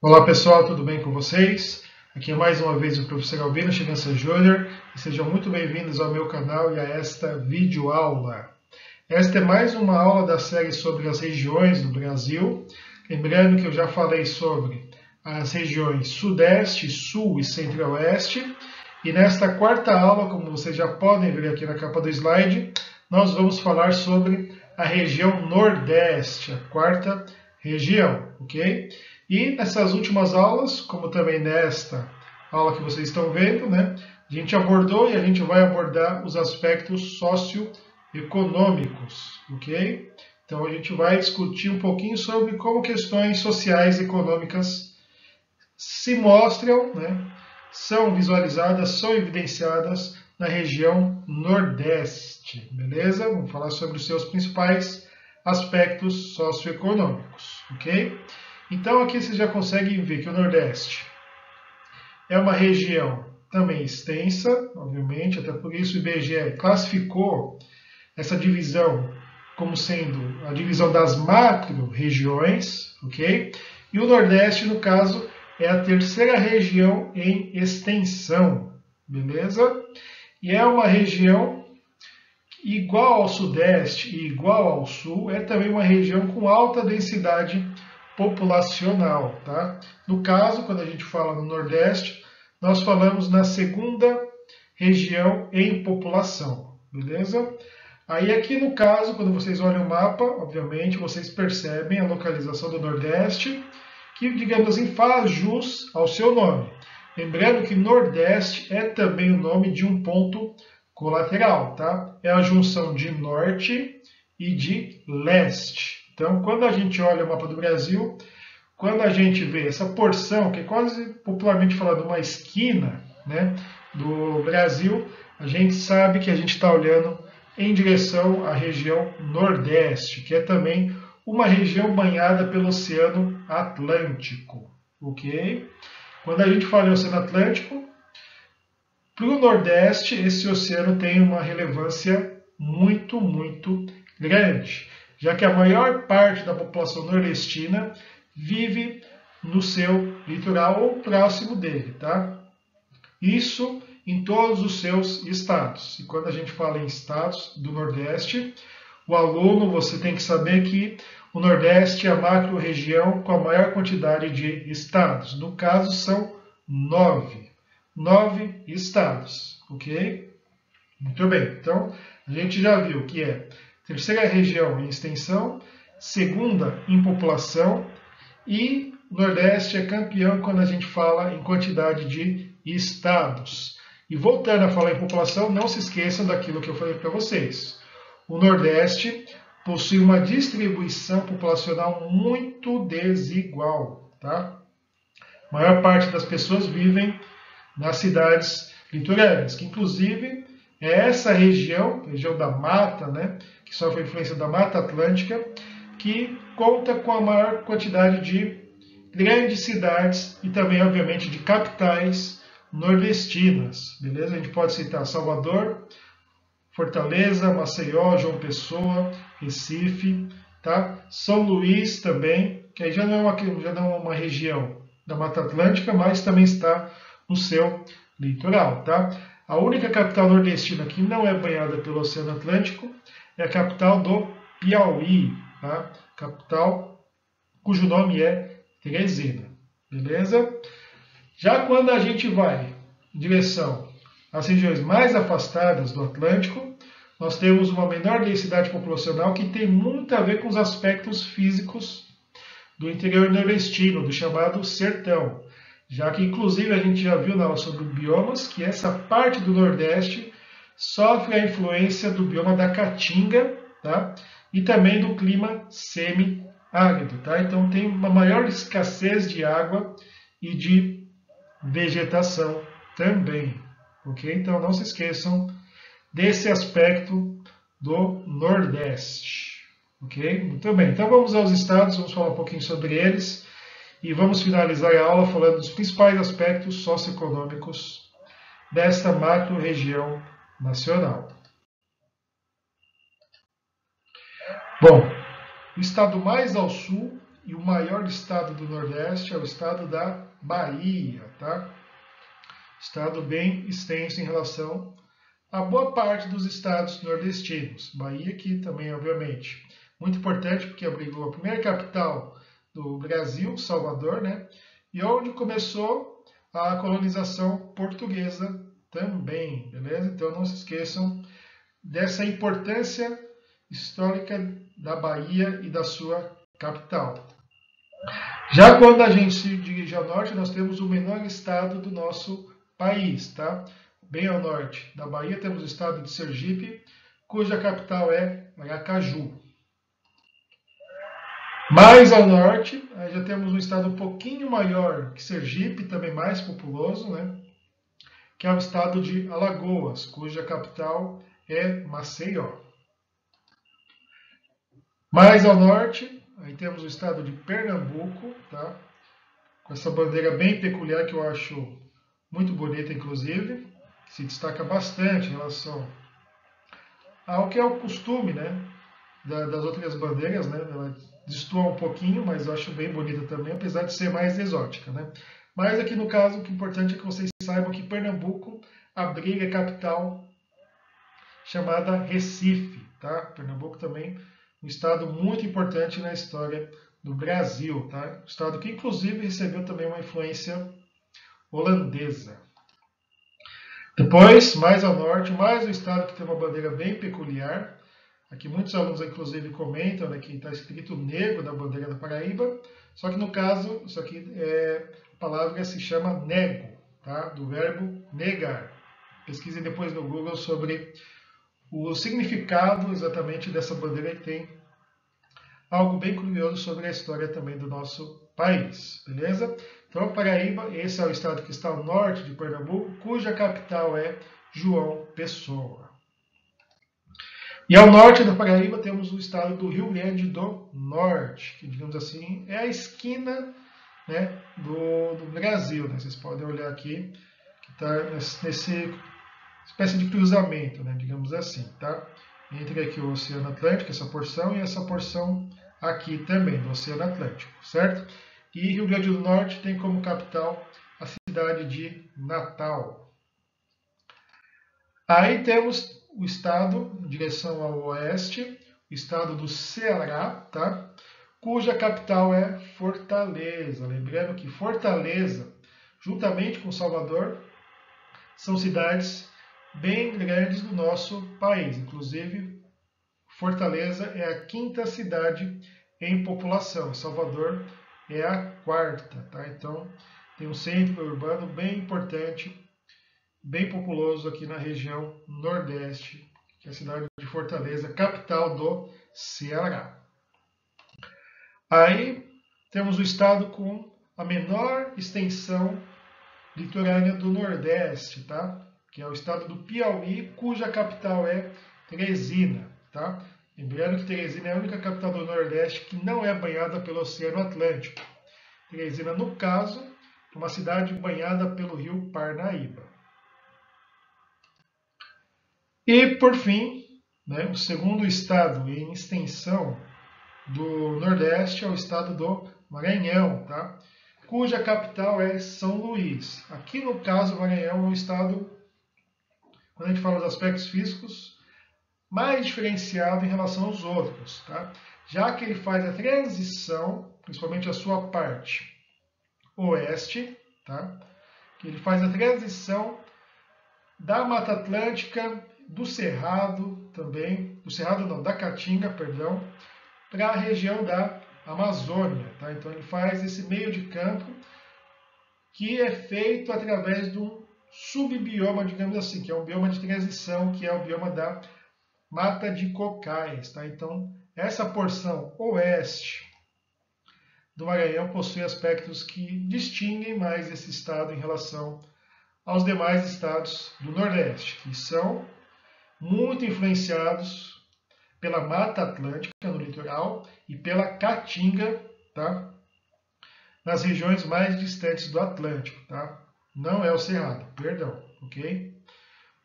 Olá pessoal, tudo bem com vocês? Aqui é mais uma vez o professor Albino Chigança Júnior e sejam muito bem-vindos ao meu canal e a esta videoaula. Esta é mais uma aula da série sobre as regiões do Brasil. Lembrando que eu já falei sobre as regiões Sudeste, Sul e Centro-Oeste. E nesta quarta aula, como vocês já podem ver aqui na capa do slide, nós vamos falar sobre a região Nordeste, a quarta região, ok? E nessas últimas aulas, como também nesta aula que vocês estão vendo, né, a gente abordou e a gente vai abordar os aspectos socioeconômicos, ok? Então a gente vai discutir um pouquinho sobre como questões sociais e econômicas se mostram, né, são visualizadas, são evidenciadas na região Nordeste, beleza? Vamos falar sobre os seus principais aspectos socioeconômicos, ok? Então aqui vocês já conseguem ver que o Nordeste é uma região também extensa, obviamente, até por isso o IBGE classificou essa divisão como sendo a divisão das macro-regiões, ok? E o Nordeste, no caso, é a terceira região em extensão, beleza? E é uma região igual ao Sudeste e igual ao Sul, é também uma região com alta densidade populacional, tá? No caso, quando a gente fala no Nordeste, nós falamos na segunda região em população, beleza? Aí aqui no caso, quando vocês olham o mapa, obviamente, vocês percebem a localização do Nordeste, que, digamos assim, faz jus ao seu nome. Lembrando que Nordeste é também o nome de um ponto colateral, tá? É a junção de Norte e de Leste. Então, quando a gente olha o mapa do Brasil, quando a gente vê essa porção, que é quase popularmente falando uma esquina, né, do Brasil, a gente sabe que a gente está olhando em direção à região Nordeste, que é também uma região banhada pelo Oceano Atlântico, ok? Quando a gente fala em Oceano Atlântico, para o Nordeste, esse oceano tem uma relevância muito grande, já que a maior parte da população nordestina vive no seu litoral ou próximo dele, tá? Isso em todos os seus estados. E quando a gente fala em estados do Nordeste, o aluno, você tem que saber que o Nordeste é a macro-região com a maior quantidade de estados. No caso, são 9. 9 estados, ok? Muito bem, então a gente já viu que é terceira região em extensão, segunda em população e o Nordeste é campeão quando a gente fala em quantidade de estados. E voltando a falar em população, não se esqueçam daquilo que eu falei para vocês. O Nordeste possui uma distribuição populacional muito desigual, tá? A maior parte das pessoas vivem nas cidades litorâneas, que inclusive é essa região da mata, né, que sofre a influência da Mata Atlântica, que conta com a maior quantidade de grandes cidades e também, obviamente, de capitais nordestinas, beleza? A gente pode citar Salvador, Fortaleza, Maceió, João Pessoa, Recife, tá? São Luís também, que aí já não é uma região da Mata Atlântica, mas também está no seu litoral, tá? A única capital nordestina que não é banhada pelo Oceano Atlântico é a capital do Piauí, tá? Capital cujo nome é Teresina, beleza? Já quando a gente vai em direção às regiões mais afastadas do Atlântico, nós temos uma menor densidade populacional que tem muito a ver com os aspectos físicos do interior nordestino, do chamado sertão. Já que, inclusive, a gente já viu na aula sobre biomas que essa parte do Nordeste sofre a influência do bioma da Caatinga, tá? E também do clima semi-árido, tá? Então tem uma maior escassez de água e de vegetação também, ok? Então não se esqueçam desse aspecto do Nordeste, ok? Muito bem, então vamos aos estados, vamos falar um pouquinho sobre eles. E vamos finalizar a aula falando dos principais aspectos socioeconômicos desta macro-região nacional. Bom, o estado mais ao sul e o maior estado do Nordeste é o estado da Bahia, tá? Estado bem extenso em relação a boa parte dos estados nordestinos. Bahia aqui também, obviamente. Muito importante porque abrigou a primeira capital do Brasil, Salvador, né? E onde começou a colonização portuguesa também, beleza? Então não se esqueçam dessa importância histórica da Bahia e da sua capital. Já quando a gente se dirige ao norte, nós temos o menor estado do nosso país, tá? Bem ao norte da Bahia temos o estado de Sergipe, cuja capital é Aracaju. Mais ao norte, aí já temos um estado um pouquinho maior que Sergipe, também mais populoso, né? Que é o estado de Alagoas, cuja capital é Maceió. Mais ao norte, aí temos o estado de Pernambuco, tá? Com essa bandeira bem peculiar que eu acho muito bonita, inclusive, que se destaca bastante em relação ao que é o costume, né, das outras bandeiras, né? Ela destoa um pouquinho, mas eu acho bem bonita também, apesar de ser mais exótica, né? Mas aqui no caso, o que é importante é que vocês saibam que Pernambuco abriga a capital chamada Recife, tá? Pernambuco também um estado muito importante na história do Brasil, tá? Um estado que inclusive recebeu também uma influência holandesa. Depois, mais ao norte, mais um estado que tem uma bandeira bem peculiar. Aqui muitos alunos, inclusive, comentam, né, que está escrito negro da bandeira da Paraíba, só que no caso, isso aqui a palavra se chama nego, tá? Do verbo negar. Pesquisem depois no Google sobre o significado exatamente dessa bandeira, que tem algo bem curioso sobre a história também do nosso país, beleza? Então, Paraíba, esse é o estado que está ao norte de Pernambuco, cuja capital é João Pessoa. E ao norte da Paraíba temos o estado do Rio Grande do Norte, que, digamos assim, é a esquina, né, do Brasil, né? Vocês podem olhar aqui, que está nesse espécie de cruzamento, né, digamos assim, tá? Entre aqui o Oceano Atlântico, essa porção, e essa porção aqui também, do Oceano Atlântico, certo? E Rio Grande do Norte tem como capital a cidade de Natal. Aí temos o estado, em direção ao oeste, o estado do Ceará, tá? Cuja capital é Fortaleza. Lembrando que Fortaleza, juntamente com Salvador, são cidades bem grandes do nosso país. Inclusive, Fortaleza é a quinta cidade em população. Salvador é a quarta, tá? Então, tem um centro urbano bem importante, bem populoso aqui na região Nordeste, que é a cidade de Fortaleza, capital do Ceará. Aí temos o estado com a menor extensão litorânea do Nordeste, tá? Que é o estado do Piauí, cuja capital é Teresina, tá? Lembrando que Teresina é a única capital do Nordeste que não é banhada pelo Oceano Atlântico. Teresina, no caso, é uma cidade banhada pelo rio Parnaíba. E, por fim, né, o segundo estado em extensão do Nordeste é o estado do Maranhão, tá? Cuja capital é São Luís. Aqui, no caso, o Maranhão é um estado, quando a gente fala dos aspectos físicos, mais diferenciado em relação aos outros, tá? Já que ele faz a transição, principalmente a sua parte oeste, tá? Que ele faz a transição da Mata Atlântica, do Cerrado também, do Cerrado não, da Caatinga, perdão, para a região da Amazônia, tá? Então ele faz esse meio de campo que é feito através de um subbioma, digamos assim, que é um bioma de transição, que é o bioma da Mata de Cocais, tá? Então essa porção oeste do Maranhão possui aspectos que distinguem mais esse estado em relação aos demais estados do Nordeste, que são muito influenciados pela Mata Atlântica no litoral e pela Caatinga, tá? Nas regiões mais distantes do Atlântico, tá? Não é o Cerrado, perdão, ok?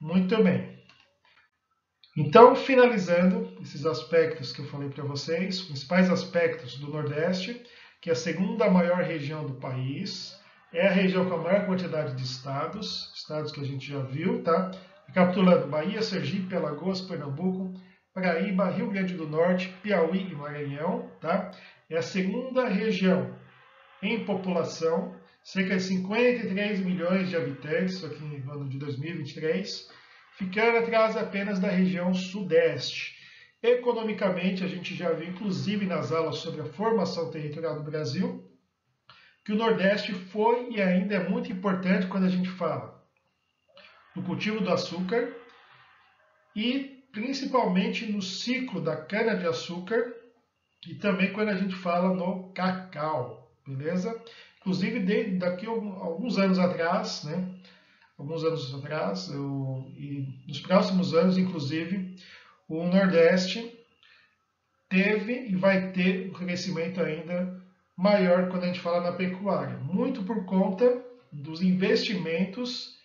Muito bem. Então, finalizando esses aspectos que eu falei para vocês, os principais aspectos do Nordeste, que é a segunda maior região do país, é a região com a maior quantidade de estados que a gente já viu, tá? Recapitulando: Bahia, Sergipe, Alagoas, Pernambuco, Paraíba, Rio Grande do Norte, Piauí e Maranhão, tá? É a segunda região em população, cerca de 53 milhões de habitantes, aqui no ano de 2023, ficando atrás apenas da região sudeste. Economicamente, a gente já viu, inclusive nas aulas sobre a formação territorial do Brasil, que o Nordeste foi e ainda é muito importante quando a gente fala no cultivo do açúcar e principalmente no ciclo da cana-de-açúcar e também quando a gente fala no cacau, beleza? Inclusive, daqui a alguns anos atrás, né? E nos próximos anos, inclusive, o Nordeste teve e vai ter um crescimento ainda maior quando a gente fala na pecuária, muito por conta dos investimentos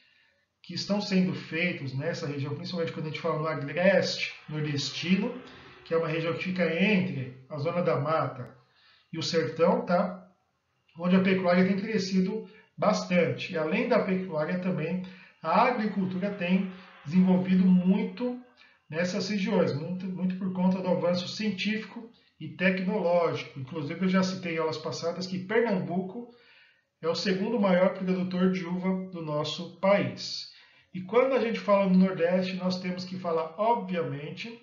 que estão sendo feitos nessa região, principalmente quando a gente fala no agreste nordestino, que é uma região que fica entre a zona da mata e o sertão, tá? Onde a pecuária tem crescido bastante. E além da pecuária também, a agricultura tem desenvolvido muito nessas regiões, muito por conta do avanço científico e tecnológico. Inclusive, eu já citei em aulas passadas que Pernambuco é o segundo maior produtor de uva do nosso país. E quando a gente fala no Nordeste, nós temos que falar, obviamente,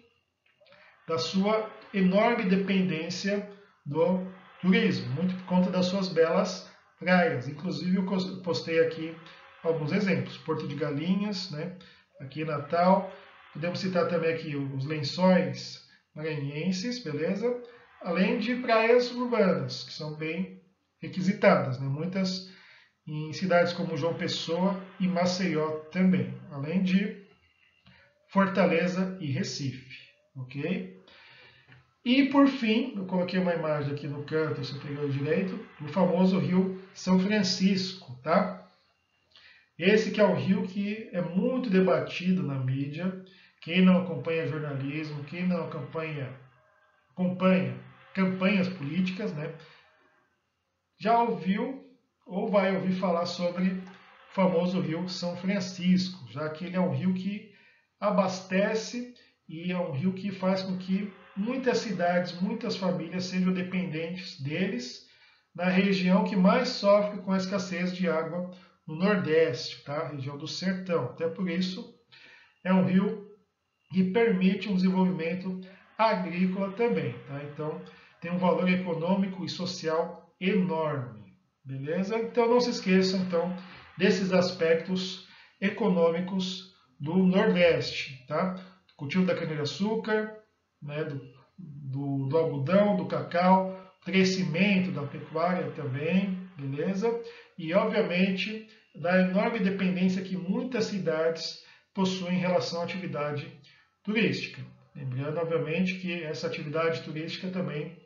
da sua enorme dependência do turismo, muito por conta das suas belas praias. Inclusive, eu postei aqui alguns exemplos. Porto de Galinhas, né? Aqui em Natal. Podemos citar também aqui os Lençóis Maranhenses, beleza? Além de praias urbanas, que são bem requisitadas, né? Muitas em cidades como João Pessoa e Maceió também, além de Fortaleza e Recife, ok? E por fim, eu coloquei uma imagem aqui no canto superior direito, do famoso rio São Francisco, tá? Esse que é um rio que é muito debatido na mídia. Quem não acompanha jornalismo, quem não acompanha campanhas políticas, né? Já ouviu ou vai ouvir falar sobre o famoso rio São Francisco, já que ele é um rio que abastece e é um rio que faz com que muitas cidades, muitas famílias sejam dependentes deles na região que mais sofre com a escassez de água no Nordeste, tá? A região do Sertão. Até por isso, é um rio que permite um desenvolvimento agrícola também, tá? Então, tem um valor econômico e social enorme, beleza? Então, não se esqueçam, então, desses aspectos econômicos do Nordeste, tá? Cultivo da cana-de-açúcar, né, do algodão, do cacau, crescimento da pecuária também, beleza? E, obviamente, da enorme dependência que muitas cidades possuem em relação à atividade turística. Lembrando, obviamente, que essa atividade turística também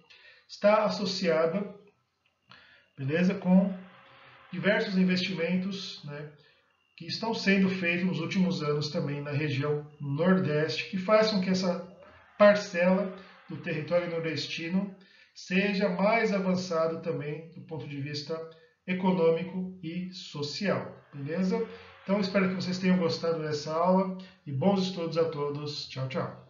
está associada, beleza, com diversos investimentos, né, que estão sendo feitos nos últimos anos também na região Nordeste, que faz com que essa parcela do território nordestino seja mais avançado também do ponto de vista econômico e social, beleza? Então espero que vocês tenham gostado dessa aula e bons estudos a todos. Tchau, tchau.